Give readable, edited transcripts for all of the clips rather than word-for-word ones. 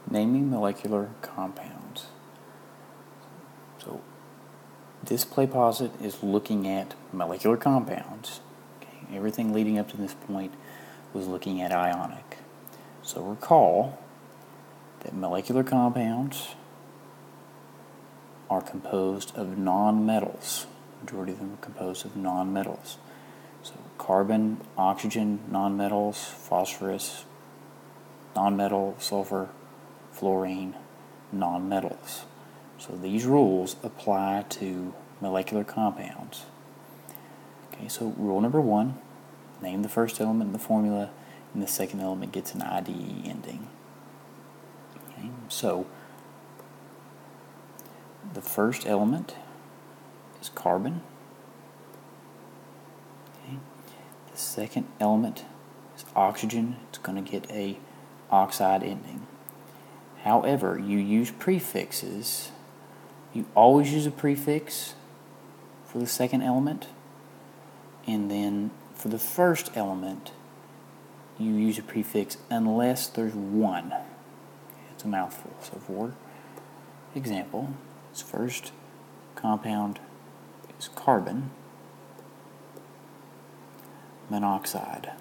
Naming molecular compounds. So this playposit is looking at molecular compounds. Okay? Everything leading up to this point was looking at ionic. So recall that molecular compounds are composed of nonmetals. Majority of them are composed of nonmetals. So carbon, oxygen, nonmetals, phosphorus, nonmetal, sulfur, fluorine, nonmetals. So these rules apply to molecular compounds. Okay, so rule number 1, name the first element in the formula, and the second element gets an IDE ending. Okay, so the first element is carbon. Okay. The second element is oxygen. It's going to get a oxide ending. However, you use prefixes. You always use a prefix for the second element, and then for the first element you use a prefix unless there's one. Okay, it's a mouthful. So for example, this first compound is carbon monoxide.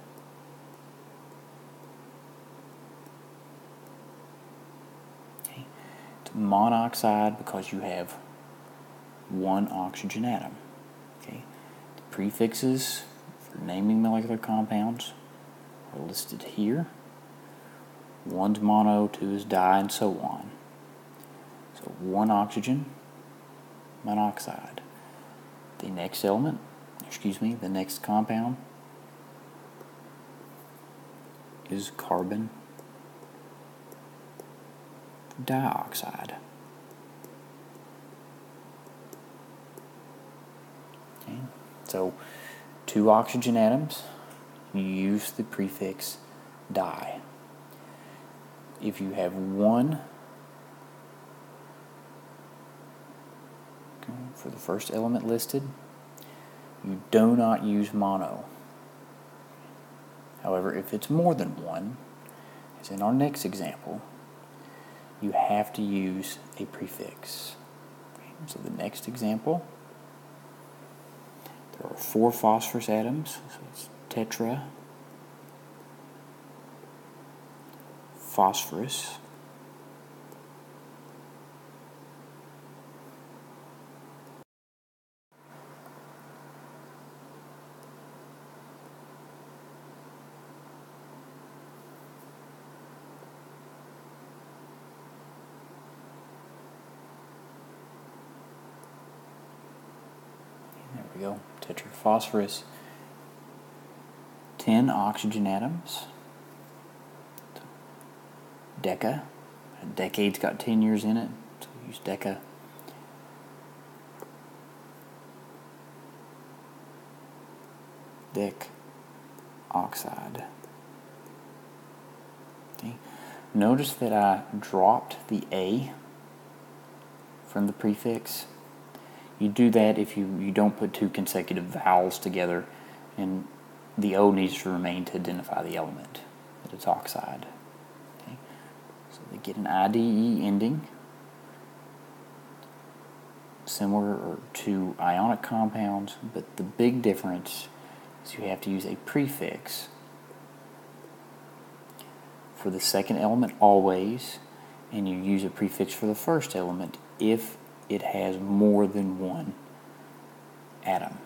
Okay. It's monoxide because you have one oxygen atom. Okay. The prefixes for naming molecular compounds are listed here. 1's mono, 2 is di, and so on. So 1 oxygen monoxide. The next element, the next compound is carbon dioxide. Okay. So 2 oxygen atoms, you use the prefix di. If you have 1 for the first element listed, you do not use mono. However, if it's more than 1, as in our next example, you have to use a prefix. Okay, so the next example, there are 4 phosphorus atoms, so it's tetra phosphorus. There we go, tetraphosphorus. 10 oxygen atoms. Deca. A decade's got 10 years in it, so we use deca. Dec oxide. Okay. Notice that I dropped the A from the prefix. You do that if you don't put 2 consecutive vowels together, and the O needs to remain to identify the element, that it's oxide. Okay. So they get an IDE ending, similar to ionic compounds, but the big difference is you have to use a prefix for the second element always, and you use a prefix for the first element if it has more than 1 atom.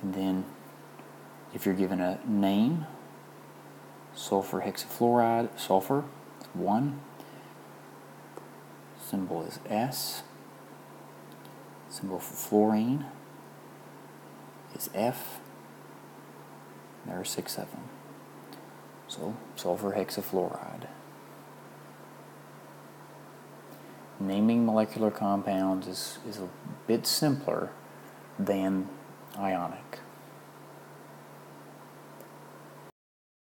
And then if you're given a name, sulfur hexafluoride, sulfur, 1. Symbol is S. Symbol for fluorine is F. There are 6 of them. So sulfur hexafluoride. Naming molecular compounds is a bit simpler than ionic.